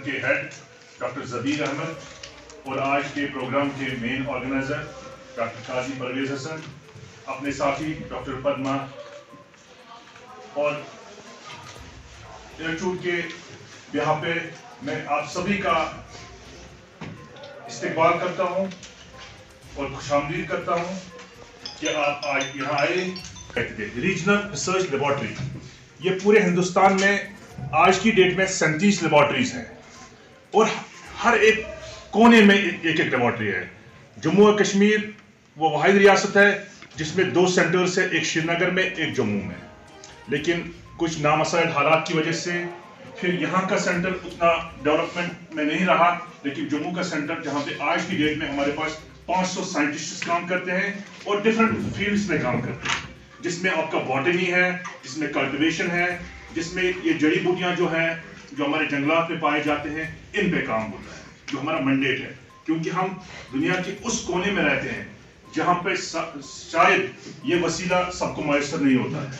کے head doctor زبیر احمد اور آج کے پروگرام کے مین آرگنائزر ڈاکٹر قاضی پرویز حسن، اپنے ساتھی ڈاکٹر پدما، اور انسٹیٹیوٹ کے یہاں پہ میں آپ سبھی کا استقبال کرتا ہوں اور خوش آمدید کرتا ہوں کہ آپ آج یہاں آئے. ریجنل ریسرچ لیبارٹری، یہ پورے ہندوستان میں آج کی ڈیٹ میں 37 لیبارٹریز ہیں اور ہر ایک کونے میں ایک ایک لیبارٹری ہے. جموں و کشمیر وہ واحد ریاست ہے جس میں 2 سینٹرز ہیں، ایک شری نگر میں ایک جموں میں، لیکن کچھ نامساعد حالات کی وجہ سے پھر یہاں کا سینٹر اتنا ڈیولپمنٹ میں نہیں رہا، لیکن جموں کا سینٹر جہاں پہ آج کی ڈیٹ میں ہمارے پاس 500 سائنٹسٹ کام کرتے ہیں اور ڈفرنٹ فیلڈز میں کام کرتے ہیں، جس میں آپ کا باٹنی ہے، جس میں کلٹیویشن ہے، جس میں یہ جڑی بوٹیاں جو ہیں جو ہمارے جنگلات میں پائے جاتے ہیں ان پہ کام ہوتا ہے، جو ہمارا منڈیٹ ہے. کیونکہ ہم دنیا کے اس کونے میں رہتے ہیں جہاں پہ شاید یہ وسیلہ سب کو میسر نہیں ہوتا ہے،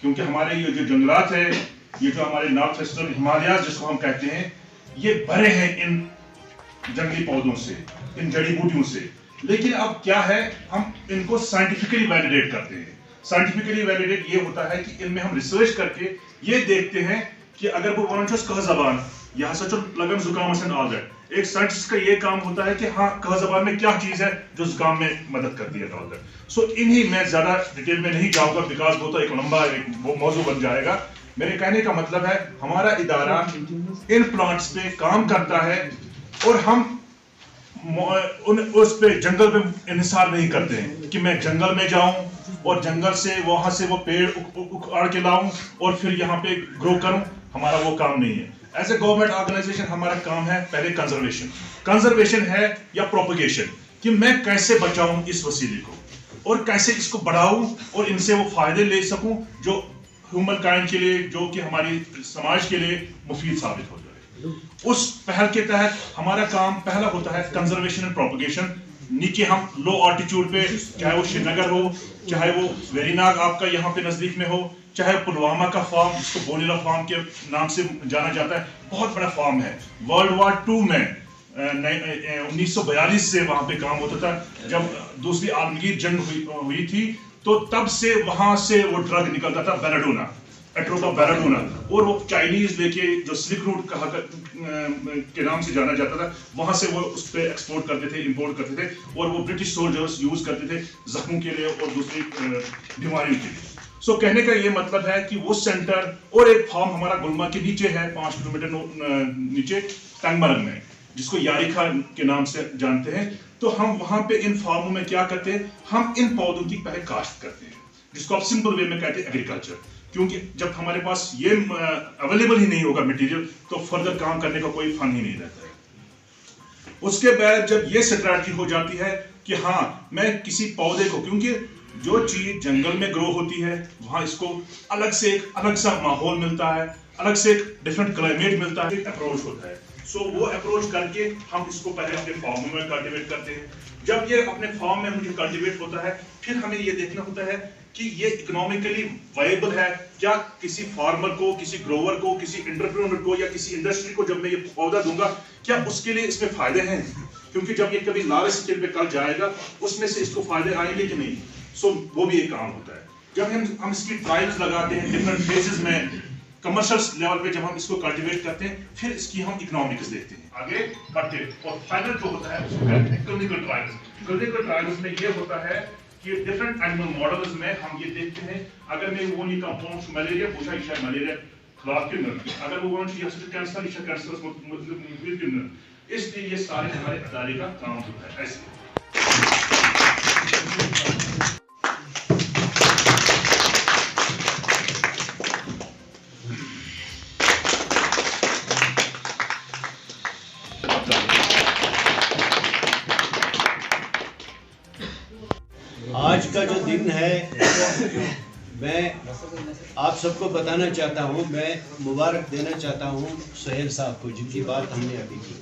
کیونکہ ہمارے یہ جو جنگلات ہیں، یہ جو ہمارے نارتھ ایسٹرن ہمالیاز جس کو ہم کہتے ہیں، یہ بھرے ہیں ان جنگلی پودوں سے، ان جڑی بوٹیوں سے. لیکن اب کیا ہے، ہم ان کو سائنٹیفکلی ویلیڈیٹ کرتے ہیں. سائنٹیفکلی ویلیڈیٹ یہ ہوتا ہے کہ ان میں ہم ریسرچ کر کے یہ دیکھتے ہیں کہ اگر وہ ونچ کہ زبان یہاں سے لگن زکام سے آل دیٹ، ایک سائنٹسٹ کا یہ کام ہوتا ہے کہ ہاں کہ زبان میں کیا چیز ہے جو زکام میں مدد کرتی ہے آل دیٹ. سو انہی میں زیادہ ڈیٹیل میں نہیں جاؤں گا بیکاز وہ تو ایک لمبا وہ موضوع بن جائے گا. میرے کہنے کا مطلب ہے ہمارا ادارہ ان پلانٹس پہ کام کرتا ہے اور ہم اس پہ جنگل پہ انحصار نہیں کرتے ہیں کہ میں جنگل میں جاؤں اور جنگل سے وہاں سے وہ پیڑ اکھاڑ کے لاؤں اور پھر یہاں پہ گرو کروں. ہمارا وہ کام نہیں ہے. ایز اے گورنمنٹ آرگنائزیشن ہمارا کام ہے پہلے کنزرویشن ہے یا پروپیگیشن، کہ میں کیسے بچاؤں اس وسیلے کو اور کیسے اس کو بڑھاؤں اور ان سے وہ فائدے لے سکوں جو ہیومن کائنڈ کے لیے، جو کہ ہماری سماج کے لیے مفید ثابت ہو جائے. اس پہل کے تحت ہمارا کام پہلا ہوتا ہے کنزرویشن اینڈ پروپیگیشن. نیچے ہم لو آلٹیٹیوڈ پہ، چاہے وہ شری نگر ہو، چاہے وہ ویری ناگ آپ کا یہاں پہ نزدیک میں ہو، چاہے پلوامہ کا فارم جس کو بونیلا فارم کے نام سے جانا جاتا ہے، بہت بڑا فارم ہے. ورلڈ وار 2 میں 1942 سے وہاں پہ کام ہوتا تھا. جب دوسری عالمگیر جنگ ہوئی تھی تو تب سے وہاں سے وہ ڈرگ نکلتا تھا بیلاڈونا، ایٹروپا بیلاڈونا، اور وہ چائنیز لے کے جو سلک روٹ کے نام سے جانا جاتا تھا، وہاں سے وہ اس پہ ایکسپورٹ کرتے تھے، امپورٹ کرتے تھے، اور وہ برٹش سولجرز یوز کرتے تھے زخموں کے لیے اور دوسری بیماریوں کے لیے. سو کہنے کا یہ مطلب ہے کہ وہ سینٹر اور ایک فارم ہمارا گلمرگ کے نیچے ہے، 5 کلومیٹر نیچے ٹنگ مرگ میں، جس کو یاریخا کے نام سے جانتے ہیں. تو ہم وہاں پہ ان فارموں میں کیا کرتے ہیں، ہم ان پودوں کی پہلے کاشت کرتے ہیں، جس کو آپ سمپل وے میں کہتے ہیں ایگریکلچر. کیونکہ جب ہمارے پاس یہ اویلیبل ہی نہیں ہوگا مٹیریل تو فردر کام کرنے کا کوئی فن ہی نہیں رہتا ہے. اس کے بعد جب یہ اسٹریٹجی ہو جاتی ہے کہ ہاں میں کسی پودے کو، کیونکہ جو چیز جنگل میں گرو ہوتی ہے وہاں اس کو الگ سے ایک الگ سا ماحول ملتا ہے، الگ سے ایک ڈفرنٹ کلائمیٹ ملتا ہے، ایک اپروچ ہوتا ہے. سو وہ اپروچ کر کے ہم اس کو پہلے اپنے فارموں میں کلٹیویٹ کرتے ہیں. جب یہ اپنے فارم میں مجھے کلٹیویٹ ہوتا ہے پھر ہمیں یہ دیکھنا ہوتا ہے کہ یہ اکنامکلی وائبل ہے کیا. کسی فارمر کو، کسی گروور کو، کسی انٹرپرینور کو یا کسی انڈسٹری کو جب میں یہ پودا دوں گا کیا اس کے لیے اس میں فائدے ہیں، کیونکہ جب یہ کبھی لارج اسکیل پہ کل جائے گا اس میں سے اس کو فائدے آئیں گے کہ نہیں. سو وہ بھی ایک کام ہوتا ہے. جب ہم اس کی ٹرائلز لگاتے ہیں ڈفرنٹ فیزز میں، کمرشل لیول پہ جب ہم اس کو کلٹیویٹ کرتے ہیں پھر اس کی ہم اکنامکس دیکھتے ہیں آگے بڑھتے ہیں. اور فائنل جو ہوتا ہے اس کو کہتے ہیں کلینکل ٹرائلز. کلینکل ٹرائلز میں یہ ہوتا ہے کہ ڈفرنٹ اینیمل ماڈلز میں ہم یہ دیکھتے ہیں اگر میں وہ نہیں کمپاؤنڈ ملیریا پوچھا یہ ملیریا خلاف کن، اگر وہ یہ کینسر یہ کینسر مطلب کن، اس لیے یہ سارے ہمارے ادارے کا کام ہوتا ہے. ایسے آج کا جو دن ہے میں آپ سب کو بتانا چاہتا ہوں، میں مبارک دینا چاہتا ہوں سہیل صاحب کو جن کی بات ہم نے ابھی کی.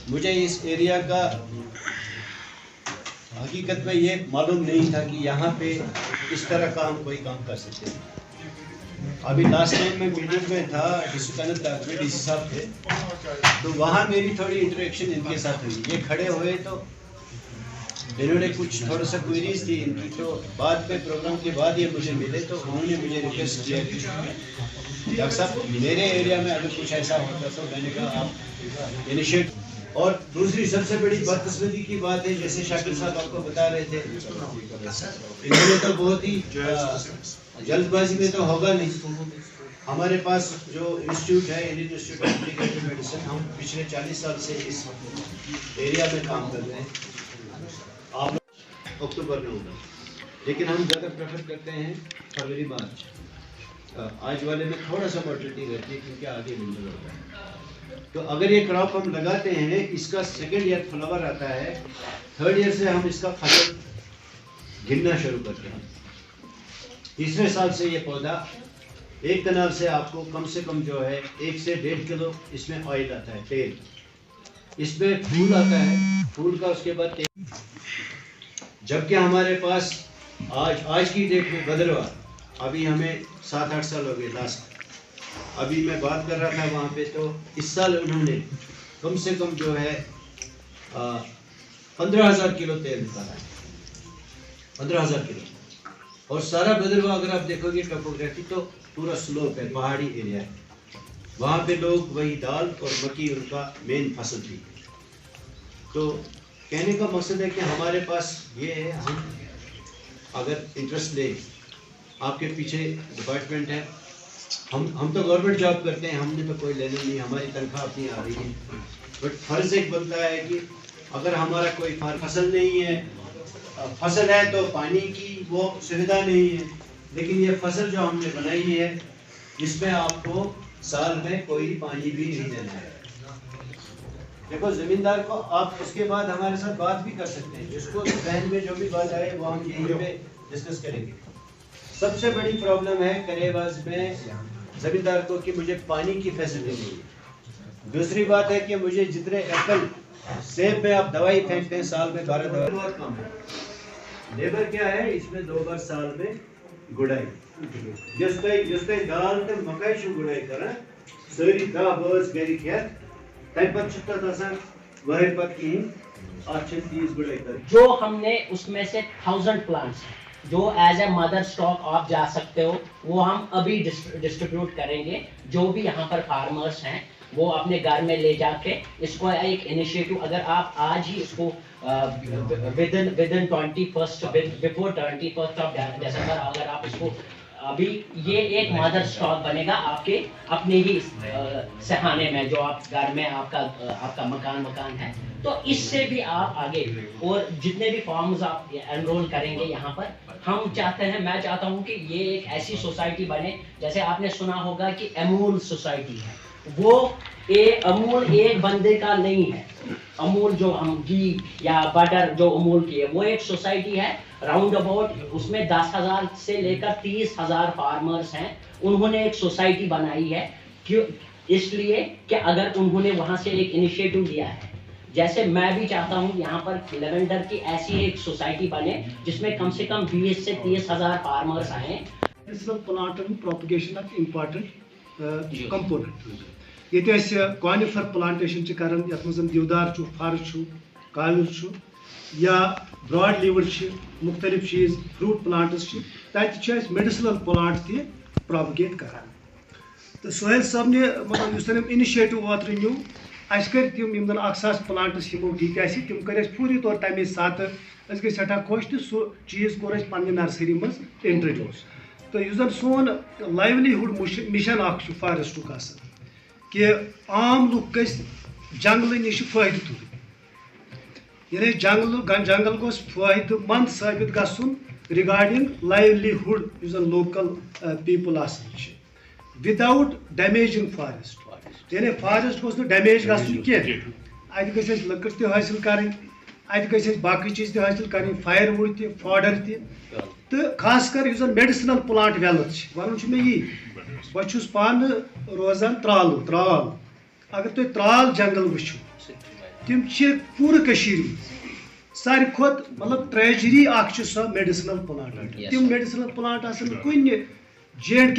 مجھے اس ایریا کا حقیقت میں یہ معلوم نہیں تھا کہ یہاں پہ اس طرح کا ہم کوئی کام کر سکتے ہیں. ابھی لاسٹ ٹائم میں میٹنگ میں تھا ڈسٹرکٹ میں ڈی سی صاحب تھے, تو وہاں میری تھوڑی انٹریکشن ان کے ساتھ ہوئی. یہ کھڑے ہوئے تو انہوں نے کچھ تھوڑا سا کوئریز تھی ان کی, تو بعد میں پروگرام کے بعد یہ مجھے ملے تو انہوں نے مجھے ریکویسٹ کیا کہ ڈاکٹر صاحب میرے ایریا میں اگر کچھ ایسا ہوتا تو میں نے کہا آپ انیشیٹ. اور دوسری سب سے بڑی بدقسمتی کی بات ہے, جیسے شاکر صاحب آپ کو بتا رہے تھے, انہوں نے تو بہت ہی جلد بازی میں تو ہوگا نہیں. ہمارے پاس جو انسٹیٹیوٹ ہے انڈین انسٹیٹیوٹ آف اپلیکیٹڈ میڈیسن, ہم پچھلے 40 سال سے اس ایریا میں کام کر رہے ہیں. آپ اکتوبر میں ہوگا, لیکن ہم زیادہ پریفر کرتے ہیں فروری مارچ. آج والے میں تھوڑا سا مارٹیلٹی رہتی ہے کیونکہ آگے ونٹر ہوتا ہے. تو اگر یہ کراپ ہم لگاتے ہیں, اس کا سیکنڈ ایئر فلاور آتا ہے, تھرڈ ایئر سے ہم اس کا فصل گننا شروع کرتے ہیں. تیسرے سال سے یہ پودا ایک کنال سے آپ کو کم سے کم جو ہے 1 سے 1.5 کلو اس میں آئل آتا ہے, تیل. اس میں پھول آتا ہے, پھول کا اس کے بعد تیل. جبکہ ہمارے پاس آج کی ڈیٹ میں بدروا, ابھی ہمیں 7-8 سال ہو گئے لاسٹ. ابھی میں بات کر رہا تھا وہاں پہ, تو اس سال انہوں نے کم سے کم جو ہے 15,000 کلو تیل نکالا ہے, 15,000 کلو. اور سارا بدروا اگر آپ دیکھو گے ٹوپوگرافی تو پورا سلوپ ہے, پہاڑی ایریا ہے. وہاں پہ لوگ وہی دال اور مکی ان کا مین فصل تھی. تو کہنے کا مقصد ہے کہ ہمارے پاس یہ ہے, ہم اگر انٹرسٹ لیں, آپ کے پیچھے ڈپارٹمنٹ ہے, ہم تو گورنمنٹ جاب کرتے ہیں, ہم نے تو کوئی لینا نہیں, ہماری تنخواہ اپنی آ رہی ہے. بٹ فرض ایک بنتا ہے کہ اگر ہمارا کوئی فصل نہیں ہے, فصل ہے تو پانی کی وہ سویدھا نہیں ہے, لیکن یہ فصل جو ہم نے بنائی ہے اس میں آپ کو سال میں کوئی پانی بھی نہیں دینا ہے. دیکھو زمیندار کو آپ اس کے بعد ہمارے ساتھ بات بھی کر سکتے ہیں, جس کو ذہن میں جو بھی بات آئے وہ ہم یہیں پہ ڈسکس کریں گے. سب سے بڑی پرابلم ہے کرے باز میں زمیندار کو کہ مجھے پانی کی فیسلٹی نہیں ہے. دوسری بات ہے کہ مجھے جتنے ایپل سیب میں آپ دوائی پھینکتے ہیں سال میں 12 دوائی بہت کم ہے. لیبر کیا ہے اس میں 2 بار سال میں گڑائی, جس پہ دال تو مکئی چھو گڑائی کرا ساری 10 بٲژ گری کھیت تمہیں پتہ چھُ تتھ آسان ورٲے پتہٕ کِہیٖنۍ, اتھ چھِ 30 گڑائی کرٕنۍ. جو ہم نے اس میں سے 1000 پلانٹس جو ایز اے مدر سٹاک آپ جا سکتے ہو, وہ ہم ابھی ڈسٹریبیوٹ کریں گے. جو بھی یہاں پر فارمرز ہیں وہ اپنے گھر میں لے جا کے اس کو ایک انیشیٹو, اگر آپ آج ہی اس کو ودن 21st بفور 21st آف دسمبر اگر آپ اس کو ابھی, یہ ایک مدر سٹاک بنے گا آپ کے اپنے ہی سہانے میں, جو آپ گھر میں آپ کا مکان ہے. تو اس سے بھی آپ آگے, اور جتنے بھی فارمز آپ انرول کریں گے یہاں پر, ہم چاہتے ہیں, میں چاہتا ہوں کہ یہ ایک ایسی سوسائٹی بنے, جیسے آپ نے سنا ہوگا کہ امول سوسائٹی ہے. وہ امول ایک بندے کا نہیں ہے. امول جو ہم گھی یا بٹر جو امول کی ہے, وہ ایک سوسائٹی ہے راؤنڈ اباؤٹ, اس میں 10,000 سے لے کر 30,000 فارمرز ہیں. انہوں نے ایک سوسائٹی بنائی ہے, اس لیے کہ اگر انہوں نے وہاں سے ایک انیشیٹو لیا ہے, جیسے میں بھی چاہتا ہوں یہاں پر لیونڈر کی ایسی ایک سوسائٹی بنے جس میں کم سے کم 20 سے 30,000 فارمرز آئیں. پلانٹن پروپگیشن اکھ امپارٹنٹ کمپوننٹ. یہ کانفر پلانٹیشن کران, یتھ مز دیودار فر کاور یا براڈ لیوڈ مختلف چیز فروٹ پلانٹس تت میڈیسنل پلانٹ تہ پروپگیٹ کران. تو سہیل صاحب نے مطلب اس انیشیٹو اوتر نیو, اس کر تم یم 1,000 پلانٹس ہمو ٹھیک آس تم کر پوری طور تمے سات اس گئی سٹھا خوش, تو سہ چیز کور پنہ نرسری مز انٹروڈیوس. تو اس زن سون لائیولیہڈ مشن اخ فارسٹک آسان کہ عام لوگ گژھِ جنگل نش فائدہ تُلٕنۍ, یعنی جنگل گوٚژھ فائدہ مند ثابت گژھُن رگارڈنگ لائیولیہڈ یُس زن لوکل پیپل آسان چھِ, وداؤٹ ڈیمیجنگ فارسٹ. یعنی فارسٹ گوٚژھ نہٕ ڈیمیج گژھُن کینٛہہ. اتہِ گژھِ اَسہِ لٔکٕر تہِ حٲصِل کَرٕنۍ, اتہِ گژھِ اَسہِ باقٕے چیٖز تہِ حٲصِل کَرٕنۍ, فایر وُڈ تہِ, فاڈر تہِ, تہٕ خاص کر یُس زن میڈِسنل پلانٹ ویلتھ چھِ. وَنُن چھُ مےٚ یی, بہٕ چھُس پانہٕ روزان ترال. اگر تُہۍ ترال جنگل وٕچھِو تِم چھِ پوٗرٕ کٔشیٖرِ منٛز ساروی کھۄتہٕ مطلب ٹریجری اکھ چھِ سۄ میڈِسنل پلانٹ. تِم میڈِسنل پلانٹ آسان نہٕ کُنہِ J&K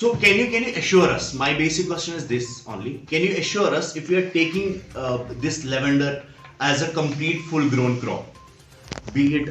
so can you assure us, my basic question is this only, can you assure us if we are taking this lavender as a complete full grown crop, be it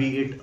be it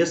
yes